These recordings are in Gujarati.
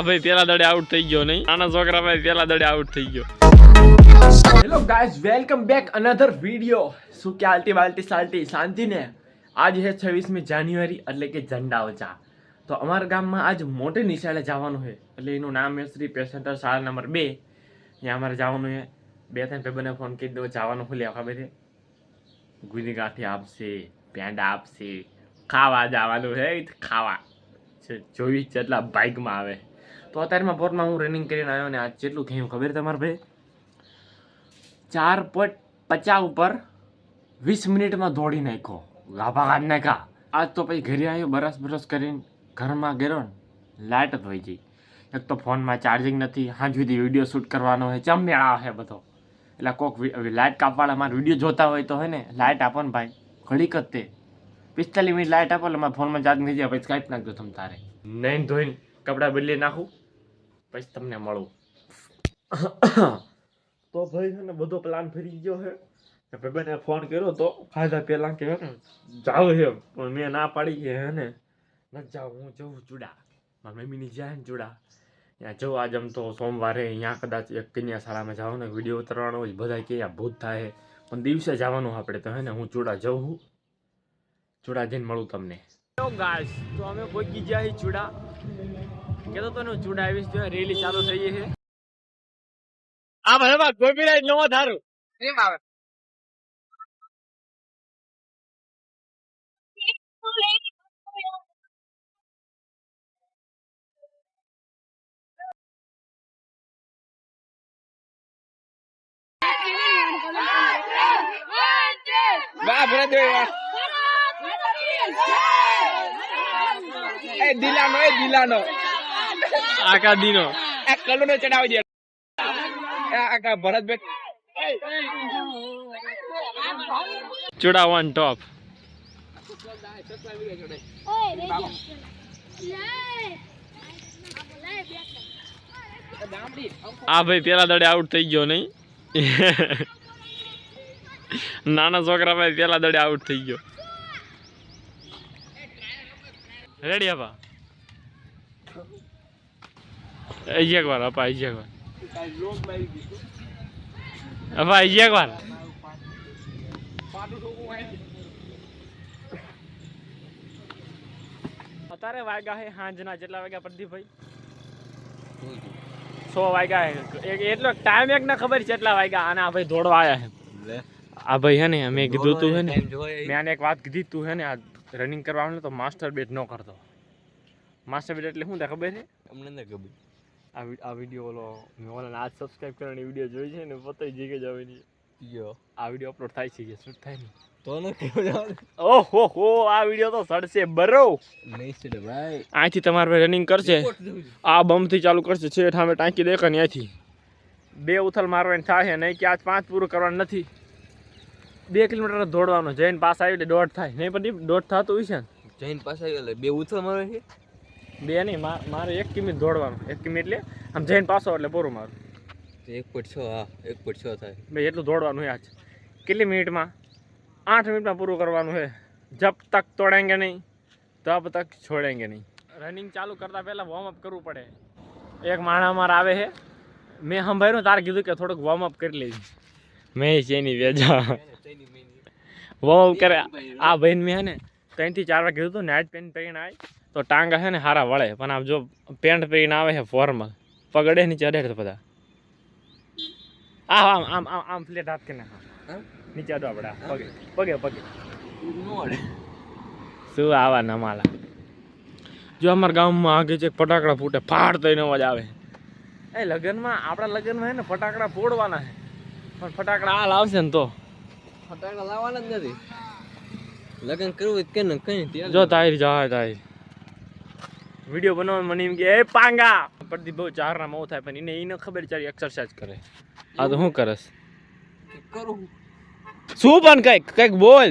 ભાઈ પેલા દડે આઉટ થઈ ગયો નહીં, આના છોકરા ભાઈ પેલા દડે આઉટ થઈ ગયો. Hello guys, welcome back another video. શું કે આલટી બાલટી સાલટી શાંતિ ને? આજ છે 26મી જાન્યુઆરી એટલે કે ઝંડા ઓછા. તો અમારા ગામમાં આજ મોટી નિશાળે જવાનું છે, એટલે એનું નામ છે શ્રી પેસેન્ટર શાળા નંબર 2. ત્યાં અમારે જવાનું છે. 2-3 ભાઈબંધને ફોન કરી દો, જવાનું ખુલ્યા ખબર છે. ગુજી ગાંઠી આપશે, પેંડા આપશે, ખાવા જવાનું છે. ખાવા 24 જેટલા બાઇકમાં આવે. તો અત્યારમાં પોરમાં હું રનિંગ કરીને આવ્યો ને આજ જેટલું ખેયું ખબર તમારે ભાઈ, 4.50 ઉપર 20 મિનિટમાં દોડી નાખ્યો, ગાભા કાઢ નાખ્યા. આજ તો પછી ઘરે આવ્યો, બરસ કરીને ઘરમાં ગયો ને લાઇટ જ વહી ગઈ. એક તો ફોનમાં ચાર્જિંગ નથી, હાંજ સુધી વિડીયો શૂટ કરવાનો હોય, ચમેળા છે બધો. એટલે કોઈક લાઇટ કાપવાળા મારા વિડીયો જોતા હોય તો હોય ને લાઇટ આપો ને ભાઈ, ઘડીક જ તે 45 મિનિટ લાઇટ આપો એટલે મારા ફોનમાં ચાર્જ થઈ જાય. પછી કાઢી નાખજો તમે તારે. નહીં ધોઈને કપડાં બદલી નાખું પછી તમને મળું. તો ભાઈ છે ને બધો પ્લાન ફરી ગયો છે. ભાઈને ફોન કર્યો તો ખાધા પહેલાં કે જાવ છે, પણ મેં ના પાડી કે હે ને ન જાઉં, હું જઉં ચૂડા. મારી મમ્મીની જાય ને ચૂડા ત્યાં જવું. આજ આમ તો સોમવારે અહીંયા કદાચ એક કન્યા શાળામાં જવાનું ને વિડીયો ઉતારવાનો હોય, બધા કે ભૂત થાય, પણ દિવસે જવાનું આપણે તો હે ને. હું ચૂડા જઉં છું, ચૂડા જઈને મળું તમને. ગાઈસ, તો અમે પહોંચી ગયા ચૂડા. કહેતો તો ને ચૂડા આવીશ જો રેલી ચાલુ થઈ ગઈ છે. આ ભલે કોપીરાઈટ નો થારું કેમ આવે? દિલાનો આકા દીનો આ કલર નો ચડાવી દે. આકા ભરત બેટ ચૂડા ઓન ટોપ. આ ભાઈ પેલા દડે આઉટ થઈ ગયો નહીં, નાના છોકરા ભાઈ પેલા દડે આઉટ થઈ ગયો. રેડી આપા એક વાર આપા એક વાર આપા એક વાર. અત્યારે વાગ્યા છે સાંજના કેટલા વાગ્યા પ્રદીપભાઈ? 6 વાગ્યા છે. એટલો ટાઈમ એક ના ખબર કેટલા વાગ્યા. અને આ ભાઈ દોડવા આવ્યા છે. આ ભાઈ હે ને મેં કીધું તું હે ને, મેં આને એક વાત કીધી તું હે ને આ રનિંગ કરવાનું તો માસ્ટર બેટ ન કરતો. માસ્ટર બેટ એટલે શું થાય ખબર છે? અમને નથી ખબર. આ વિડીયો ઓલો મેં ઓલા આજ સબસ્ક્રાઇબ કરવાની વિડીયો જોઈ છે ને, પતાઈ જઈ કે જવાની આ વિડીયો અપલોડ થાય છે કે શૂટ થાય ને તો ન કેવું. ઓહો હો, આ વિડીયો તો સડશે બરો નહીં છે ભાઈ. અહીંથી તમારે રનિંગ કરશે, આ બમથી ચાલુ કરશે છે ઠામે ટાંકી દેખા ને અહીંથી 2 ઉથલ મારવાની થાય. નહીં કે આજ 5 પૂરું કરવાનું નથી, 2 કિલોમીટર દોડવાનું. જઈને પાસ આવી એટલે 1.5 થાય નહીં, પણ 1.5 થતું હોય છે ને. જઈને પાસ આવી એટલે 2 ઉથલ મારવા છે, 2 નહીં મારે 1 કિમી દોડવાનું. 1 કિમી એટલે આમ જઈને પાસો એટલે પૂરું મારું 1.6. હા 1.6 થાય ભાઈ, એટલું દોડવાનું હોય. આજ કેટલી મિનિટમાં? 8 મિનિટમાં પૂરું કરવાનું છે. જબ તક તોડેંગે નહીં તબ તક છોડેંગે નહીં. રનિંગ ચાલુ કરતાં પહેલાં વોર્મઅપ કરવું પડે. એક માણસ અમારે આવે છે, મેં સંભાળ્યું તારે કીધું કે થોડુંક વોર્મઅપ કરી લેજો. મેં એની વેજા વોર્મઅપ કરે. આ ભાઈને મેં હે ને 3 થી 4 વાર કીધું હતું નાઇટ પેન્ટ પહેરીને આવે તો ટાંગા છે ને હારા વળે. પણ આમ જો પેન્ટ પહેરીને આવે છે ફોર્મલ, પગડે નીચે અડે તો બધા આમ આમ આમ આમ ફ્લેટ હાથ કરીને નીચે અડવા પડે પગે પગે પગે શું આવા નમાલા. જો અમારા ગામમાં આગે છે ફટાકડા ફૂટે, ફાડ તો એનો અવાજ આવે. એ લગ્નમાં આપણા લગ્નમાં હે ને ફટાકડા ફોડવાના છે, પણ ફટાકડા હાલ આવશે ને તો ફટાકડા લાવવાના જ નથી. લગ્ન કરવું કે ને કઈ જો તારી જાય તારી વિડીયો બનાવવા મને એમ કે એ પાંગા પ્રદીપ બહુ 4 ના મોં થાય, પણ એને ખબર ચાલી એક્સરસાઇઝ કરે. આ તો શું કરસ કરું શું પણ કઈક બોલ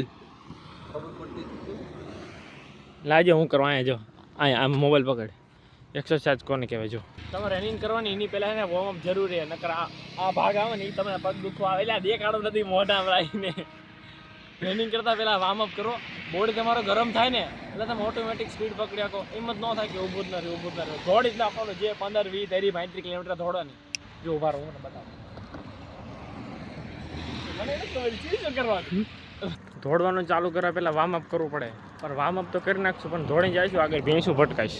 લાજો હું કરવા અહીંયા જો અહીંયા આમ મોબાઈલ પકડ. એક્સરસાઇઝ કોને કહેવાય? જો તમે રનિંગ કરવાની એની પહેલાં ને વોર્મઅપ જરૂરી છે, નકર આ ભાગ આવે ને એ તમને પગ દુખવા આવે એટલે દેખાડો નથી મોઢામાં આવીને. રનિંગ કરતા પહેલા વાર્મ અપ કરો. બોડી તમારો ગરમ થાય ને એટલે તમે ઓટોમેટિક સ્પીડ પકડી શકો. એમ જ ન થાય કે ઊભું જ ન રહ્યું દોડી જ નાખવાનું. જે 15, 20, 30, 35 કિલોમીટર દોડવાની. જો ઊભા રહો ને બતાવો મને શું કરવાનું. દોડવાનું ચાલુ કરવા પહેલાં વાર્મ અપ કરવું પડે. પણ વાર્મ અપ તો કરી નાખશું પણ દોડી જઈશું આગળ ભેંસું ભટકાઈશ.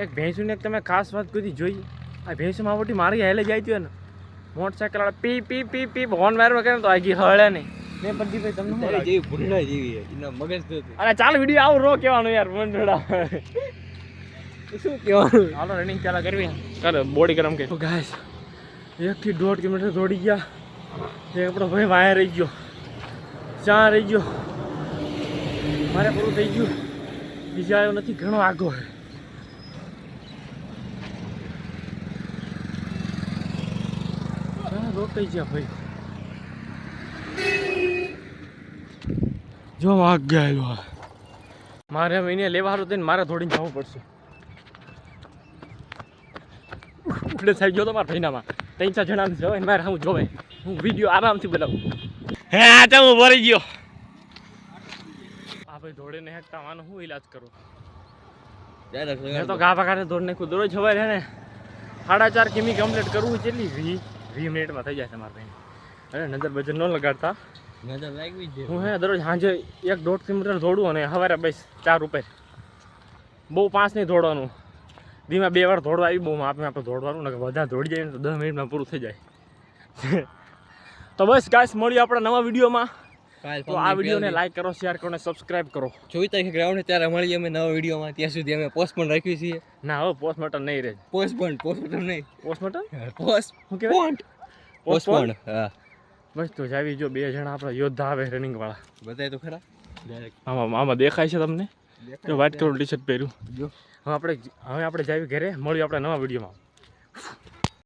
એક ભેંસુને તમે ખાસ વાત કરી જોઈ. આ ભેંસુમાં મોટી મારી હેલે જાય હતી ને મોટરસાઇકલ વાળા પી પી પી પી હોર્ન મારવા કરે તો આગી હળે નહીં. મેં પ્રદીપભાઈ તમને જેવી ભૂંડા જેવી એના મગજ અરે ચાલ વિડીયો આવું રો કહેવાનું યાર મંડળા શું કહેવાનું. હાલો રનિંગ ચાલા કરવી કર બોડી ગરમ કરી. ગાઈસ 1 થી 1.5 કિલોમીટર દોડી ગયા. એ આપણો ભાઈ વાયા રહી ગયો. ચા રહી ગયો. મારે પૂરું થઈ ગયું. બીજા આવ્યો નથી ઘણો આગો છે. રોકાઈ ગયા ભાઈ. જો વાગ ગયા મારે હવે એને લેવા હારું થઈને મારે દોડીને જવું પડશે. એટલે થઈ ગયો તો મારા ભાઈનામાં 3-4 જણા જવાય મારે હું જોવે હું વિડીયો આરામથી બનાવું. હે આ હું ભરી ગયો. આ ભાઈ દોડીને હેકતા માનો હું ઈલાજ કરું. મેં તો ગા ભાગાને દોડ નાખ્યું. દોડ જવાય છે ને 4.5 કિમી કમ્પ્લીટ કરવું કેટલી 20 મિનિટમાં થઈ જાય છે મારા ભાઈને. અરે નજર બજર ન લગાડતા. નજર લાગવી જ હું હે દરરોજ સાંજે 1-1.5 કિલોમીટર દોડું અને સવારે બસ 4 ઉપર. બહુ 5 નહીં દોડવાનું. ધીમે 2 વાર દોડવા આવી બહુ માપે આપણે દોડવાનું ને વધારે દોડી જાય ને તો 10 મિનિટમાં પૂરું થઈ જાય. તો બસ ગાઈસ મળીએ આપણા નવા વિડીયોમાં. તો આ વિડીયોને લાઈક કરો, શેર કરો અને સબસ્ક્રાઇબ કરો. 24 તારીખે ગ્રાઉન્ડ ત્યારે મળીએ અમે નવા વિડીયોમાં. ત્યાં સુધી અમે પોસ્ટપોન રાખી છીએ. ના હવે પોસ્ટમોર્ટમ નહીં રહે. પોસ્ટમોર્ટમ નહીં. પોસ્ટપોન હા બસ. તો જાવી જો 2 જણા આપણા યોદ્ધા આવે રનિંગ વાળા. બતાય તો ખરા આમાં દેખાય છે તમને. વ્હાઈટ કલર ટી શર્ટ પહેર્યું. હવે આપણે જાવી ઘરે મળીએ આપણા નવા વિડીયોમાં.